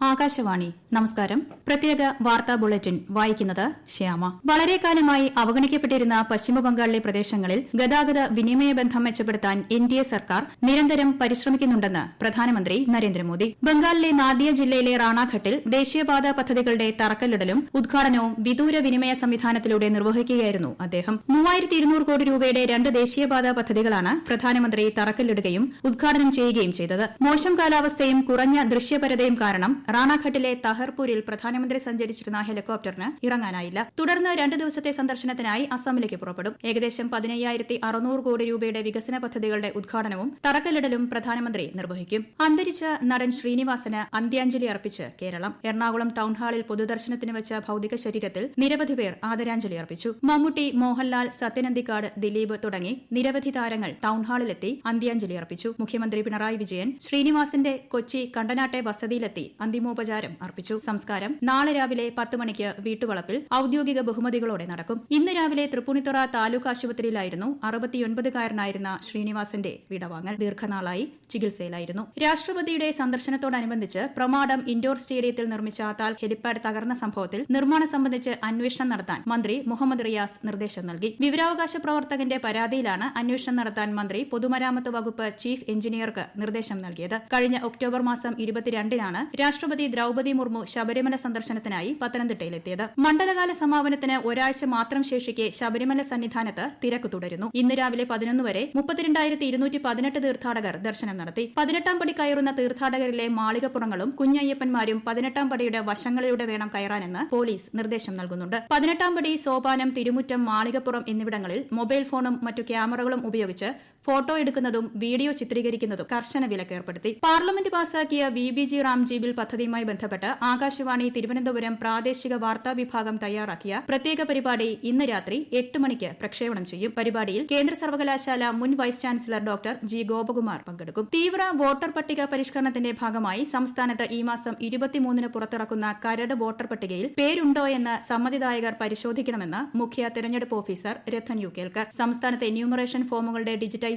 ആകാശവാണി നമസ്കാരം. പ്രത്യേക വാർത്താ ബുള്ളറ്റിൻ വായിക്കുന്നത് ശ്യാമ. വളരെ കാലമായി അവഗണിക്കപ്പെട്ടിരുന്ന പശ്ചിമബംഗാളിലെ പ്രദേശങ്ങളിൽ ഗതാഗത വിനിമയ ബന്ധം മെച്ചപ്പെടുത്താൻ എൻഡിഎ സർക്കാർ നിരന്തരം പരിശ്രമിക്കുന്നുണ്ടെന്ന് പ്രധാനമന്ത്രി നരേന്ദ്രമോദി. ബംഗാളിലെ നാദിയ ജില്ലയിലെ റാണാഘട്ടിൽ ദേശീയപാത പദ്ധതികളുടെ തറക്കല്ലിടലും ഉദ്ഘാടനവും വിദൂര വിനിമയ സംവിധാനത്തിലൂടെ നിർവഹിക്കുകയായിരുന്നു അദ്ദേഹം. 3200 കോടി രൂപയുടെ 2 ദേശീയപാത പദ്ധതികളാണ് പ്രധാനമന്ത്രി തറക്കല്ലിടുകയും ഉദ്ഘാടനം ചെയ്യുകയും ചെയ്തത്. മോശം കാലാവസ്ഥയും കുറഞ്ഞ ദൃശ്യപരതയും കാരണം റാണാഘട്ടിലെ തഹർപൂരിൽ പ്രധാനമന്ത്രി സഞ്ചരിച്ചിരുന്ന ഹെലികോപ്റ്ററിന് ഇറങ്ങാനായില്ല. തുടർന്ന് 2 ദിവസത്തെ സന്ദർശനത്തിനായി അസമിലേക്ക് പുറപ്പെടും. ഏകദേശം 15,600 കോടി രൂപയുടെ വികസന പദ്ധതികളുടെ ഉദ്ഘാടനവും തറക്കല്ലിടലും പ്രധാനമന്ത്രി നിർവഹിക്കും. അന്തരിച്ച നടൻ ശ്രീനിവാസന് അന്ത്യാഞ്ജലി അർപ്പിച്ച് കേരളം. എറണാകുളം ടൌൺഹാളിൽ പൊതുദർശനത്തിന് വെച്ച ഭൌതിക ശരീരത്തിൽ നിരവധി പേർ ആദരാഞ്ജലി അർപ്പിച്ചു. മമ്മൂട്ടി, മോഹൻലാൽ, സത്യനന്ദിക്കാട്, ദിലീപ് തുടങ്ങി നിരവധി താരങ്ങൾ ടൌൺഹാളിലെത്തി അന്ത്യാഞ്ജലി അർപ്പിച്ചു. മുഖ്യമന്ത്രി പിണറായി വിജയൻ ശ്രീനിവാസന്റെ കൊച്ചി കണ്ടനാട്ടെ വസതിയിലെത്തി അന്തിമോപചാരം അർപ്പിച്ചു. സംസ്കാരം നാളെ രാവിലെ 10 മണിക്ക് വീട്ടുവളപ്പിൽ ഔദ്യോഗിക ബഹുമതികളോടെ നടക്കും. ഇന്ന് രാവിലെ തൃപ്പൂണിത്തുറ താലൂക്ക് ആശുപത്രിയിലായിരുന്നു 69-കാരനായിരുന്ന ശ്രീനിവാസന്റെ വിടവാങ്ങൽ. ദീർഘനാളായി ചികിത്സയിലായിരുന്നു. രാഷ്ട്രപതിയുടെ സന്ദർശനത്തോടനുബന്ധിച്ച് പ്രമാടം ഇൻഡോർ സ്റ്റേഡിയത്തിൽ നിർമ്മിച്ച താൽ ഹെലിപ്പാഡ് തകർന്ന സംഭവത്തിൽ നിർമ്മാണം സംബന്ധിച്ച് അന്വേഷണം നടത്താൻ മന്ത്രി മുഹമ്മദ് റിയാസ് നിർദ്ദേശം നൽകി. വിവരാവകാശ പ്രവർത്തകന്റെ പരാതിയിലാണ് അന്വേഷണം നടത്താൻ മന്ത്രി പൊതുമരാമത്ത് വകുപ്പ് ചീഫ് എഞ്ചിനീയർക്ക് നിർദ്ദേശം നൽകിയത്. കഴിഞ്ഞ ഒക്ടോബർ മാസം 22-നാണ് രാഷ്ട്രപതി ദ്രൌപദി മുർമു ശബരിമല സന്ദർശനത്തിനായി പത്തനംതിട്ടയിലെത്തിയത്. മണ്ഡലകാല സമാപനത്തിന് ഒരാഴ്ച മാത്രം ശേഷിക്കെ ശബരിമല സന്നിധാനത്ത് തിരക്ക് തുടരുന്നു. ഇന്ന് രാവിലെ 11 വരെ 32,218 തീർത്ഥാടകർ ദർശനം നടത്തി. 18-ാം പടി കയറുന്ന തീർത്ഥാടകരിലെ മാളികപ്പുറങ്ങളും കുഞ്ഞയ്യപ്പന്മാരും 18-ാം പടിയുടെ വശങ്ങളിലൂടെ വേണം കയറാനെന്ന് പോലീസ് നിർദ്ദേശം നൽകുന്നുണ്ട്. 18-ാം പടി, സോപാനം, തിരുമുറ്റം, മാളികപ്പുറം എന്നിവിടങ്ങളിൽ മൊബൈൽ ഫോണും മറ്റു ക്യാമറകളും ഉപയോഗിച്ച് ഫോട്ടോ എടുക്കുന്നതും വീഡിയോ ചിത്രീകരിക്കുന്നതും കർശന വിലക്കേർപ്പെടുത്തി. പാർലമെന്റ് പാസാക്കിയ VBG റാംജി ബിൽ പദ്ധതിയുമായി ബന്ധപ്പെട്ട് ആകാശവാണി തിരുവനന്തപുരം പ്രാദേശിക വാർത്താ വിഭാഗം തയ്യാറാക്കിയ പ്രത്യേക പരിപാടി ഇന്ന് രാത്രി 8 മണിക്ക് പ്രക്ഷേപണം ചെയ്യും. പരിപാടിയിൽ കേന്ദ്ര സർവകലാശാല മുൻ vice chancellor doctor G. Gopakumar പങ്കെടുക്കും. തീവ്ര വോട്ടർ പട്ടിക പരിഷ്കരണത്തിന്റെ ഭാഗമായി സംസ്ഥാനത്ത് ഈ മാസം 23-ന് പുറത്തിറക്കുന്ന കരട് വോട്ടർ പട്ടികയിൽ പേരുണ്ടോയെന്ന് സമ്മതിദായകർ പരിശോധിക്കണമെന്ന് മുഖ്യ തെരഞ്ഞെടുപ്പ് ഓഫീസർ രത്തൻ യു കേൽക്കർ. സംസ്ഥാനത്തെ എന്യൂമറേഷൻ ഫോമുകളുടെ ഡിജിറ്റൈസേഷൻ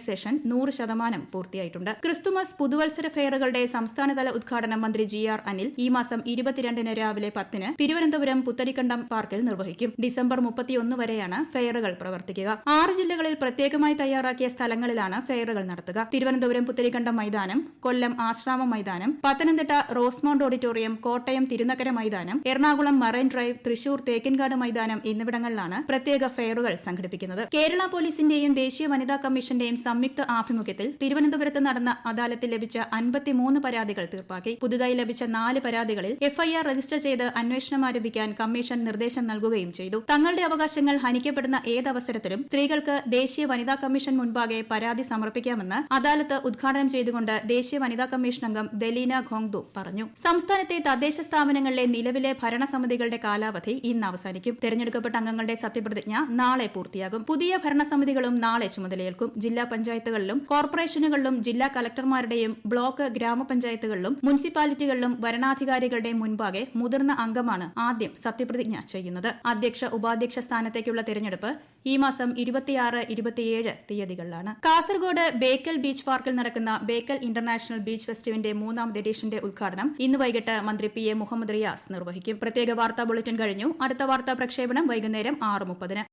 100% പൂർത്തിയായിട്ടുണ്ട്. ക്രിസ്തുമസ്, പുതുവത്സര ഫെയറുകളുടെ സംസ്ഥാനതല ഉദ്ഘാടനം മന്ത്രി GR അനിൽ ഈ മാസം 22-ന് രാവിലെ 10-ന് തിരുവനന്തപുരം പുത്തരിക്കണ്ടം പാർക്കിൽ നിർവഹിക്കും. ഡിസംബർ 31 വരെയാണ് ഫെയറുകൾ പ്രവർത്തിക്കുക. 6 ജില്ലകളിൽ പ്രത്യേകമായി തയ്യാറാക്കിയ സ്ഥലങ്ങളിലാണ് ഫെയറുകൾ നടത്തുക. തിരുവനന്തപുരം പുത്തരിക്കണ്ടം മൈതാനം, കൊല്ലം ആശ്രാമം മൈതാനം, പത്തനംതിട്ട റോസ്മൗണ്ട് ഓഡിറ്റോറിയം, കോട്ടയം തിരുനക്കര മൈതാനം, എറണാകുളം മറൈൻ ഡ്രൈവ്, തൃശൂർ തേക്കിൻകാട് മൈതാനം എന്നിവിടങ്ങളിലാണ് പ്രത്യേക ഫെയറുകൾ സംഘടിപ്പിക്കുന്നത്. കേരള പോലീസിന്റെയും ദേശീയ വനിതാ കമ്മീഷന്റെയും സംയുക്ത ആഭിമുഖ്യത്തിൽ തിരുവനന്തപുരത്ത് നടന്ന അദാലത്തിൽ ലഭിച്ച 53 പരാതികൾ തീർപ്പാക്കി. പുതുതായി ലഭിച്ച 4 പരാതികളിൽ FIR രജിസ്റ്റർ ചെയ്ത് അന്വേഷണം ആരംഭിക്കാൻ കമ്മീഷൻ നിർദ്ദേശം നൽകുകയും ചെയ്തു. തങ്ങളുടെ അവകാശങ്ങൾ ഹനിക്കപ്പെടുന്ന ഏതവസരത്തിലും സ്ത്രീകൾക്ക് ദേശീയ വനിതാ കമ്മീഷൻ മുൻപാകെ പരാതി സമർപ്പിക്കാമെന്ന് അദാലത്ത് ഉദ്ഘാടനം ചെയ്തുകൊണ്ട് ദേശീയ വനിതാ കമ്മീഷൻ അംഗം ദലീന ഖോങ്ദു പറഞ്ഞു. സംസ്ഥാനത്തെ തദ്ദേശ സ്ഥാപനങ്ങളിലെ നിലവിലെ ഭരണസമിതികളുടെ കാലാവധി ഇന്ന് അവസാനിക്കും. തെരഞ്ഞെടുക്കപ്പെട്ട അംഗങ്ങളുടെ സത്യപ്രതിജ്ഞ നാളെ പൂർത്തിയാകും. പുതിയ ഭരണസമിതികളും നാളെ ചുമതലയേൽക്കും. ജില്ലാ പഞ്ചായത്തുകളിലും കോർപ്പറേഷനുകളിലും ജില്ലാ കളക്ടർമാരുടെയും ബ്ലോക്ക് ഗ്രാമപഞ്ചായത്തുകളിലും മുനിസിപ്പാലിറ്റികളിലും വരണാധികാരികളുടെ മുൻപാകെ മുതിർന്ന അംഗമാണ് ആദ്യം സത്യപ്രതിജ്ഞ ചെയ്യുന്നത്. അധ്യക്ഷ, ഉപാധ്യക്ഷ സ്ഥാനത്തേക്കുള്ള തെരഞ്ഞെടുപ്പ് ഈ മാസം 26, 27 തീയതികളിലാണ്. കാസർഗോഡ് ബേക്കൽ ബീച്ച് പാർക്കിൽ നടക്കുന്ന ബേക്കൽ ഇന്റർനാഷണൽ ബീച്ച് ഫെസ്റ്റിവലിന്റെ 3ാം എഡിഷന്റെ ഉദ്ഘാടനം ഇന്ന് വൈകിട്ട് മന്ത്രി PA മുഹമ്മദ് റിയാസ് നിർവഹിക്കും. പ്രത്യേക വാർത്താ ബുള്ളറ്റിൻ കഴിഞ്ഞു. അടുത്ത വാർത്താ പ്രക്ഷേപണം വൈകുന്നേരം 6:30-ന്.